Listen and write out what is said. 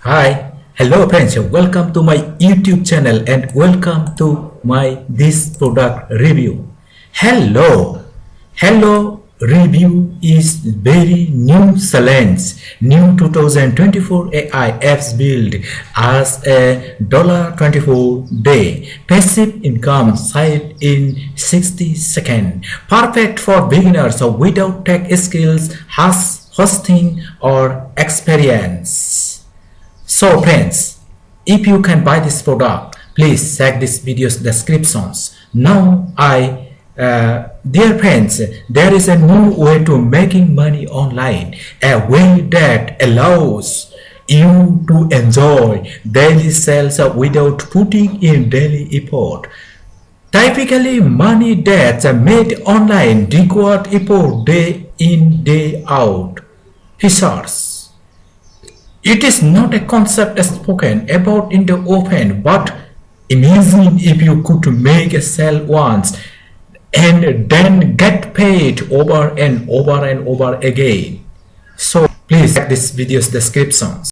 Hi, hello friends, welcome to my YouTube channel and welcome to my this product review. Hello review is very new challenge, new 2024 AI apps built as a $24 day passive income site in 60 seconds, perfect for beginners without tech skills, hosting or experience. So friends, if you can buy this product, please check this video's descriptions. Now dear friends, there is a new way to making money online, a way that allows you to enjoy daily sales without putting in daily effort. Typically, money that's made online requires effort day in, day out. Features. It is not a concept spoken about in the open, but imagine if you could make a sale once and then get paid over and over and over again. So please check this video's descriptions.